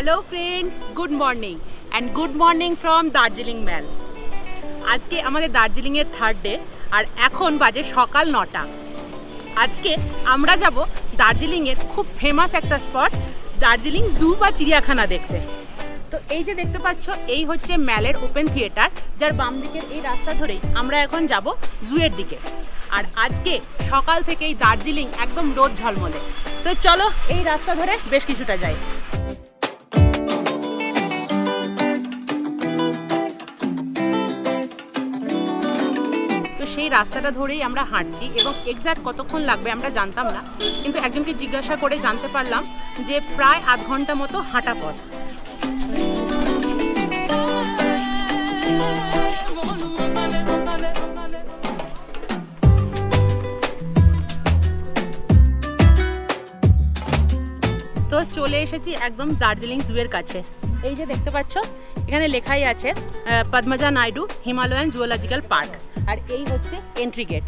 Hello friend, good morning and good morning from Darjeeling mall. আজকে আমাদের দার্জিলিংয়ের থার্ড ডে আর এখন বাজে সকাল 9টা। আজকে আমরা যাব দার্জিলিংয়ের খুব ফেমাস একটা স্পট দার্জিলিং জু বা চিড়িয়াখানা দেখতে। তো এই যে দেখতে পাচ্ছ, এই হচ্ছে ম্যালের ওপেন থিয়েটার, যার বাম দিকের এই রাস্তা ধরেই আমরা এখন যাব জুয়ের দিকে। আর আজকে সকাল থেকেই দার্জিলিং একদম রোদ ঝলমলে। তো চলো এই রাস্তা ধরে বেশ কিছুটা যাই। সেই রাস্তাটা ধরেই আমরা হাঁটছি এবং এক্স্যাক্ট কতক্ষণ লাগবে আমরা জানতাম না, কিন্তু একজনকে জিজ্ঞাসা করে জানতে পারলাম যে প্রায় আধ ঘন্টা মতো হাঁটা পথ। তো চলে এসেছি একদম দার্জিলিং জুয়ের কাছে। এই যে দেখতে পাচ্ছ, এখানে লেখাই আছে Padmaja Naidu Himalayan zoological park, আর এই হচ্ছে এন্ট্রি গেট।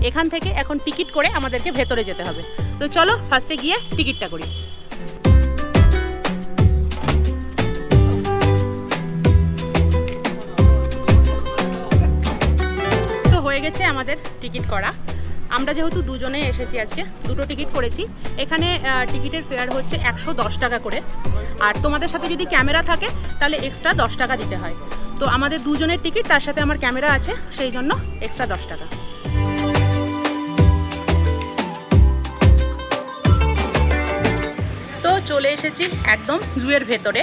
এখান থেকে এখন টিকিট করে আমাদেরকে ভেতরে যেতে হবে। তো চলো ফার্স্টে গিয়ে টিকিটটা করি। তো হয়ে গেছে আমাদের টিকিট করা। আমরা যেহেতু দুজনে এসেছি, আজকে দুটো টিকিট করেছি। এখানে টিকিটের ফেয়ার হচ্ছে 110 টাকা করে, আর তোমাদের সাথে যদি ক্যামেরা থাকে তাহলে এক্সট্রা 10 টাকা দিতে হয়। তো আমাদের দুজনের টিকিট, তার সাথে আমার ক্যামেরা আছে, সেই জন্য এক্সট্রা 10 টাকা। তো চলে এসেছি একদম জুয়ের ভেতরে।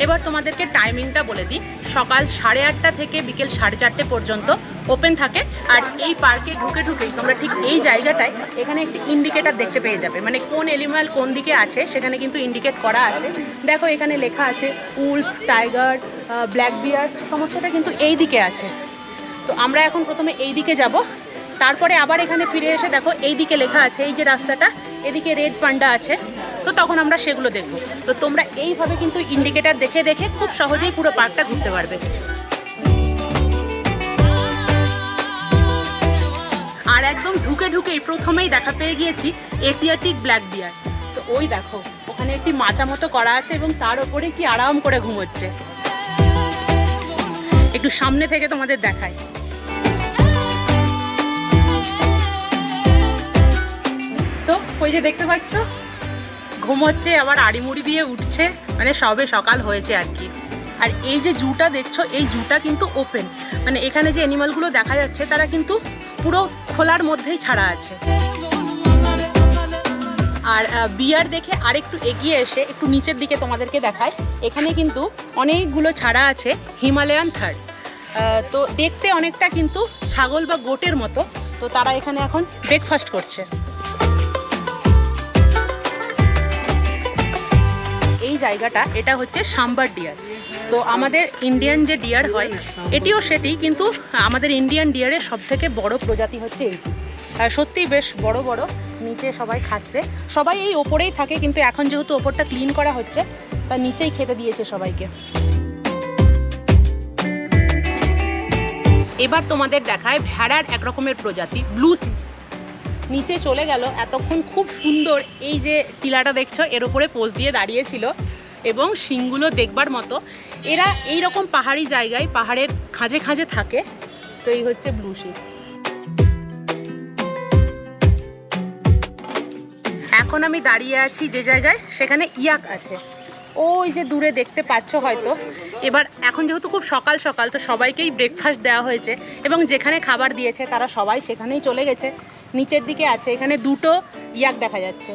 এবার তোমাদেরকে টাইমিংটা বলে দিই। সকাল 8:30 থেকে বিকেল 4:30 পর্যন্ত ওপেন থাকে। আর এই পার্কে ঢুকেই তোমরা ঠিক এই জায়গাটায় এখানে একটি ইন্ডিকেটার দেখতে পেয়ে যাবে, মানে কোন এনিম্যাল কোন দিকে আছে সেখানে কিন্তু ইন্ডিকেট করা আছে। দেখো এখানে লেখা আছে উলফ, টাইগার, ব্ল্যাক বিয়ার, সমস্তটা কিন্তু এই দিকে আছে। তো আমরা এখন প্রথমে এই দিকে যাব, তারপরে আবার এখানে ফিরে এসে দেখো এই দিকে লেখা আছে, এই যে রাস্তাটা, এদিকে রেড পান্ডা আছে। তো তখন আমরা সেগুলো দেখব। তো তোমরা এইভাবে কিন্তু ইন্ডিকেটার দেখে দেখে খুব সহজেই পুরো পার্কটা ঘুরতে পারবে। আর একদম ঢুকেই প্রথমেই দেখা পেয়ে গিয়েছি এশিয়াটিক ব্ল্যাক বিয়ার। তো ওই দেখো ওখানে একটি মাচা মতো করা আছে এবং তার ওপরে কি আরাম করে ঘুমোচ্ছে। একটু সামনে থেকে তোমাদের দেখাই। তো ওই যে দেখতে পাচ্ছ, ঘুমোচ্ছে, আবার আড়িমুড়ি দিয়ে উঠছে, মানে সবে সকাল হয়েছে আর কি। আর এই যে জুটা দেখছো, এই জুটা কিন্তু ওপেন, মানে এখানে যে অ্যানিমালগুলো দেখা যাচ্ছে তারা কিন্তু পুরো খোলার মধ্যেই ছাড়া আছে। আর বিয়ার দেখে আরেকটু এগিয়ে এসে একটু নিচের দিকে তোমাদেরকে দেখায়, এখানে কিন্তু অনেকগুলো ছাড়া আছে হিমালয়ান থার্ড। তো দেখতে অনেকটা কিন্তু ছাগল বা গোটের মতো। তো তারা এখানে এখন ব্রেকফাস্ট করছে। এই জায়গাটা, এটা হচ্ছে সাম্বার ডিয়ার। তো আমাদের ইন্ডিয়ান যে ডিয়ার হয় এটিও সেটি, কিন্তু আমাদের ইন্ডিয়ান ডিয়ারের সব থেকে বড় প্রজাতি হচ্ছে এইটি। সত্যিই বেশ বড় বড়। নিচে সবাই খাচ্ছে, সবাই এই ওপরেই থাকে, কিন্তু এখন যেহেতু ওপরটা ক্লিন করা হচ্ছে তার নিচেই খেতে দিয়েছে সবাইকে। এবার তোমাদের দেখায় ভেড়ার এক রকমের প্রজাতি, ব্লু সি। নিচে চলে গেল, এতক্ষণ খুব সুন্দর এই যে টিলাটা দেখছো এর উপরে পোজ দিয়ে দাঁড়িয়েছিল এবং শিংগুলো দেখবার মতো। এরা এই রকম পাহাড়ি জায়গায় পাহাড়ের খাঁজে খাঁজে থাকে। তো এই হচ্ছে ব্লু সি। এখন আমি দাঁড়িয়ে আছি যে জায়গায়, সেখানে ইয়াক আছে, ওই যে দূরে দেখতে পাচ্ছ হয়তো। এবার এখন যেহেতু খুব সকাল সকাল, তো সবাইকেই ব্রেকফাস্ট দেওয়া হয়েছে এবং যেখানে খাবার দিয়েছে তারা সবাই সেখানেই চলে গেছে। নিচের দিকে আছে, এখানে দুটো ইয়াক দেখা যাচ্ছে।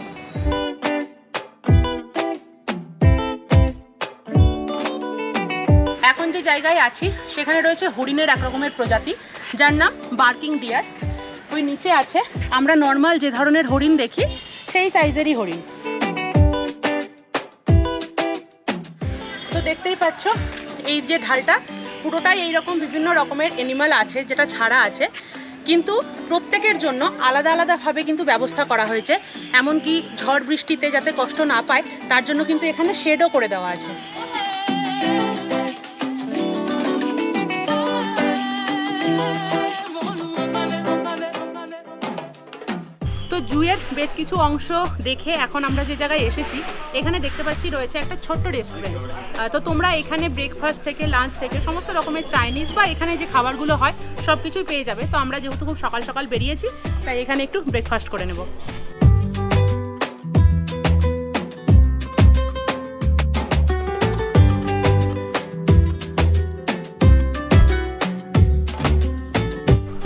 এখন যে জায়গায় আছি সেখানে রয়েছে হরিণের এক রকমের প্রজাতি, যার নাম বার্কিং ডিয়ার। ওই নিচে আছে, আমরা নর্মাল যে ধরনের হরিণ দেখি সেই সাইজেরই হরিণ। তো দেখতেই পাচ্ছ এই যে ঢালটা পুরোটাই এইরকম বিভিন্ন রকমের অ্যানিমাল আছে যেটা ছাড়া আছে, কিন্তু প্রত্যেকের জন্য আলাদা আলাদাভাবে কিন্তু ব্যবস্থা করা হয়েছে। এমনকি ঝড় বৃষ্টিতে যাতে কষ্ট না পায় তার জন্য কিন্তু এখানে শেডও করে দেওয়া আছে। তো জুয়ের বেশ কিছু অংশ দেখে এখন আমরা যে জায়গায় এসেছি এখানে দেখতে পাচ্ছি রয়েছে একটা ছোট্ট রেস্টুরেন্ট। তো তোমরা এখানে ব্রেকফাস্ট থেকে লাঞ্চ থেকে সমস্ত রকমের চাইনিজ বা এখানে যে খাবারগুলো হয় সব কিছুই পেয়ে যাবে। তো আমরা যেহেতু খুব সকাল সকাল বেরিয়েছি তাই এখানে একটু ব্রেকফাস্ট করে নেব।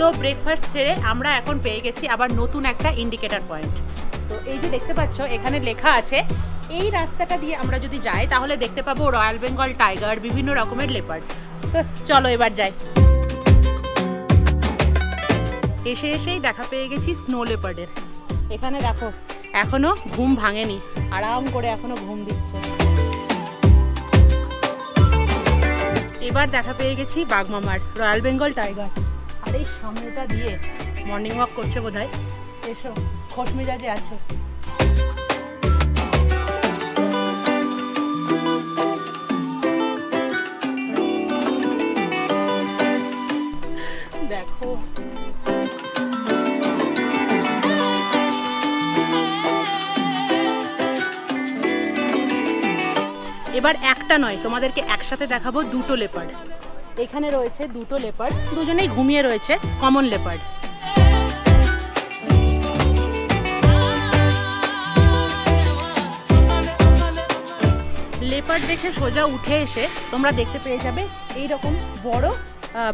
তো ব্রেকফাস্ট সেরে আমরা এখন পেয়ে গেছি আবার নতুন একটা ইন্ডিকেটর পয়েন্ট। তো এই যে দেখতে পাচ্ছ এখানে লেখা আছে এই রাস্তাটা দিয়ে আমরা যদি যাই তাহলে দেখতে পাবো রয়্যাল বেঙ্গল টাইগার, বিভিন্ন রকমের লেপার্ড। তো চলো এবার যাই। এসেই দেখা পেয়ে গেছি স্নো লেপার্ডের। এখানে দেখো এখনো ঘুম ভাঙেনি, আরাম করে এখনো ঘুম দিচ্ছে। এবার দেখা পেয়ে গেছি বাঘমামার রয়্যাল বেঙ্গল টাইগার। আর এই সামনেটা দিয়ে মর্নিং ওয়াক করছে বোধহয়। এসো, খোশ মেজাজে আছে। দেখো এবার একটা নয়, তোমাদেরকে একসাথে দেখাবো দুটো লেপার্ড। এখানে রয়েছে দুটো লেপার্ড, দুজনেই ঘুমিয়ে রয়েছে, কমন লেপার্ড। লেপার্ড দেখে সোজা উঠে এসে তোমরা দেখতে পেয়ে যাবে এইরকম বড়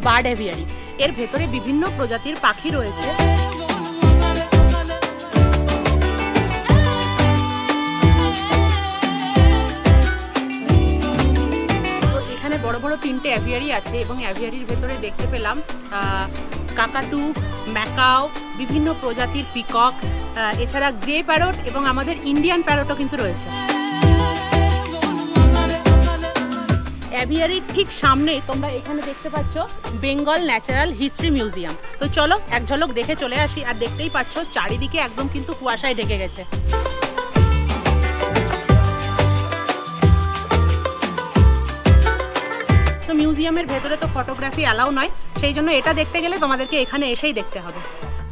বার্ড এভিয়ারি। এর ভেতরে বিভিন্ন প্রজাতির পাখি রয়েছে। বড় বড় তিনটে অ্যাভিয়ারি আছে এবং অ্যাভিয়ারির ভেতরে দেখতে পেলাম কাকাটু, ম্যাকাও, বিভিন্ন প্রজাতির পিকক, এছাড়া গ্রে প্যারট এবং আমাদের ইন্ডিয়ান প্যারটও কিন্তু রয়েছে। অ্যাভিয়ারির ঠিক সামনে তোমরা এখানে দেখতে পাচ্ছ বেঙ্গল ন্যাচারাল হিস্ট্রি মিউজিয়াম। তো চলো এক ঝলক দেখে চলে আসি। আর দেখতেই পাচ্ছ চারিদিকে একদম কিন্তু কুয়াশায় ঢেকে গেছে। তো মিউজিয়ামের ভেতরে তো ফটোগ্রাফি অ্যালাউ নয়, সেই জন্য এটা দেখতে গেলে তোমাদেরকে এখানে এসেই দেখতে হবে।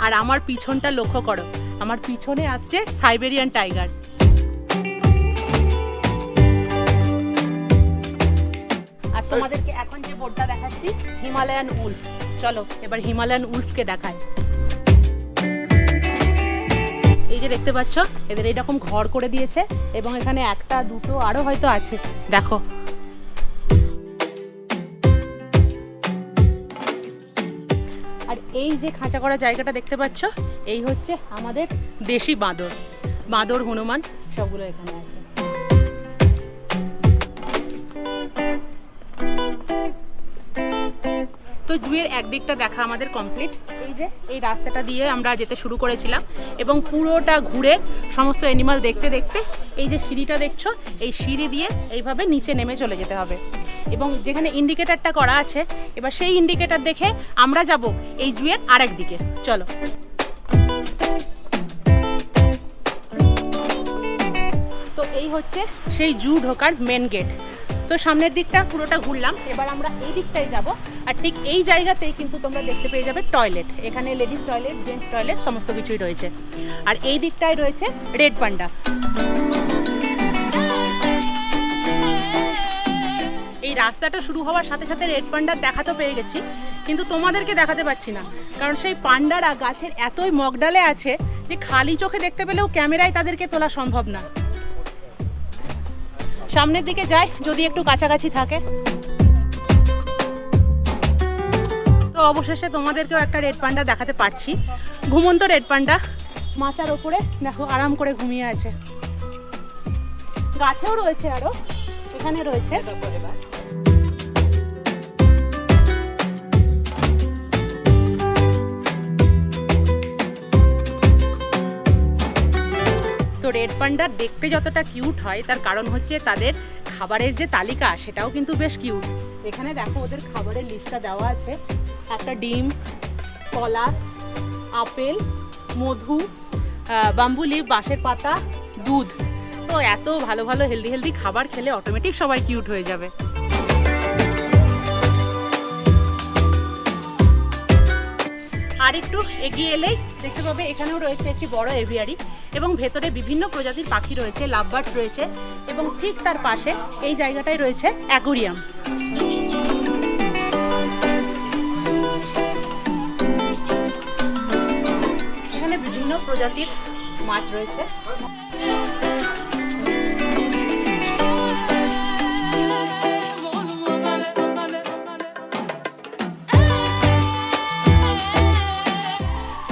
আর আমার পিছনটা লক্ষ্য করো, আমার পিছনে আসছে সাইবেরিয়ান টাইগার। আর তোমাদেরকে এখন যে বোর্ডটা দেখাচ্ছি হিমালয়ান উল্ফ। চলো এবার হিমালয়ান উল্ফকে দেখাই। এই যে দেখতে পাচ্ছ এদের এইরকম ঘর করে দিয়েছে এবং এখানে একটা দুটো আরো হয়তো আছে, দেখো। আর এই যে খাঁচা করা জায়গাটা দেখতে পাচ্ছ এই হচ্ছে আমাদের দেশি বাঁদর। বাঁদর, হনুমান সবগুলো এখানে আছে। তো জুয়ের একদিকটা দেখা আমাদের কমপ্লিট। এই যে এই রাস্তাটা দিয়ে আমরা যেতে শুরু করেছিলাম এবং পুরোটা ঘুরে সমস্ত অ্যানিমাল দেখতে দেখতে এই যে সিঁড়িটা দেখছো এই সিঁড়ি দিয়ে এইভাবে নিচে নেমে চলে যেতে হবে। এবং যেখানে ইন্ডিকেটরটা করা আছে এবার সেই ইন্ডিকেটর দেখে আমরা যাব এই জুয়ের আরেক দিকে। চলো। তো এই হচ্ছে সেই জু ঢোকার মেন গেট। তো সামনের দিকটা পুরোটা ঘুরলাম, এবার আমরা এই দিকটাই যাব। আর ঠিক এই জায়গাতেই কিন্তু তোমরা দেখতে পেয়ে যাবে টয়লেট। এখানে লেডিস টয়লেট, জেন্টস টয়লেট সমস্ত কিছুই রয়েছে। আর এই দিকটায় রয়েছে রেড পান্ডা। এই রাস্তাটা শুরু হওয়ার সাথে সাথে রেড পান্ডার দেখা তো পেয়ে গেছি, কিন্তু তোমাদেরকে দেখাতে পারছি না, কারণ সেই পান্ডারা গাছের এতই মগডালে আছে যে খালি চোখে দেখতে পেলেও ক্যামেরায় তাদেরকে তোলা সম্ভব না। সামনের দিকে যাই যদি একটু কাছাকাছি থাকে। তো অবশেষে তোমাদেরকেও একটা রেড পান্ডা দেখাতে পারছি। ঘুমন্ত রেড পান্ডা মাচার ওপরে দেখো আরাম করে ঘুমিয়ে আছে। গাছেও রয়েছে, আরো এখানে রয়েছে। তো রেড পান্ডা দেখতে যতটা কিউট হয় তার কারণ হচ্ছে তাদের খাবারের যে তালিকা সেটাও কিন্তু বেশ কিউট। এখানে দেখো ওদের খাবারের লিস্টটা দেওয়া আছে। একটা ডিম, কলা, আপেল, মধু, বাম্বু লিফ, বাঁশের পাতা, দুধ। তো এত ভালো ভালো হেলদি হেলদি খাবার খেলে অটোমেটিক সবাই কিউট হয়ে যাবে। আর একটু এগিয়ে এলেই দেখতে পাবে এখানেও রয়েছে একটি বড় এভিয়ারি এবং ভেতরে বিভিন্ন প্রজাতির পাখি রয়েছে, লাভ বার্ডস রয়েছে এবং ঠিক তার পাশে এই জায়গাটায় রয়েছে অ্যাকোরিয়াম। এখানে বিভিন্ন প্রজাতির মাছ রয়েছে।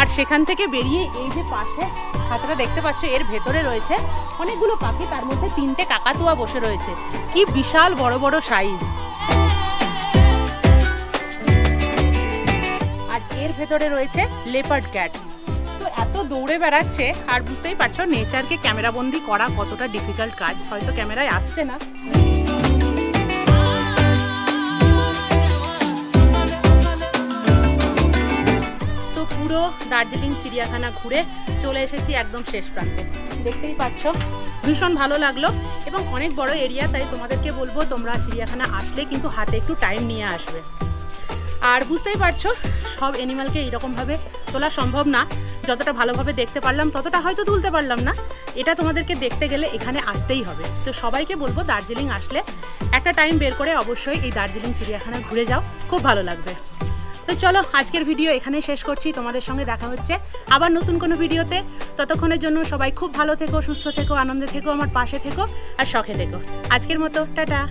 আর সেখান থেকে বেরিয়ে এই যে পাশে খাঁচাটা দেখতে পাচ্ছ, এর ভেতরে রয়েছে অনেকগুলো পাখি, তার মধ্যে 3টে কাকাতুয়া বসে রয়েছে। কি বিশাল বড় বড় সাইজ। আর এর ভেতরে রয়েছে লেপার্ড ক্যাট। তো এত দৌড়ে বেড়াচ্ছে আর বুঝতেই পারছো নেচারকে ক্যামেরাবন্দি করা কতটা ডিফিকাল্ট কাজ, হয়তো ক্যামেরায় আসছে না। পুরো দার্জিলিং চিড়িয়াখানা ঘুরে চলে এসেছি একদম শেষ প্রান্তে, দেখতেই পাচ্ছ ভীষণ ভালো লাগলো এবং অনেক বড় এরিয়া, তাই তোমাদেরকে বলবো তোমরা চিড়িয়াখানা আসলে কিন্তু হাতে একটু টাইম নিয়ে আসবে। আর বুঝতেই পারছো সব অ্যানিমালকে এইরকমভাবে তোলা সম্ভব না, যতটা ভালোভাবে দেখতে পারলাম ততটা হয়তো তুলতে পারলাম না। এটা তোমাদেরকে দেখতে গেলে এখানে আসতেই হবে। তো সবাইকে বলবো দার্জিলিং আসলে একটা টাইম বের করে অবশ্যই এই দার্জিলিং চিড়িয়াখানা ঘুরে যাও, খুব ভালো লাগবে। তো চলো আজকের ভিডিও এখানে শেষ করছি, তোমাদের সঙ্গে দেখা হচ্ছে আবার নতুন কোনো ভিডিওতে। ততক্ষণের জন্য সবাই খুব ভালো থেকো, সুস্থ থেকো, আনন্দে থেকো, আমার পাশে থেকো আর শখে থেকো। আজকের মতো টাটা।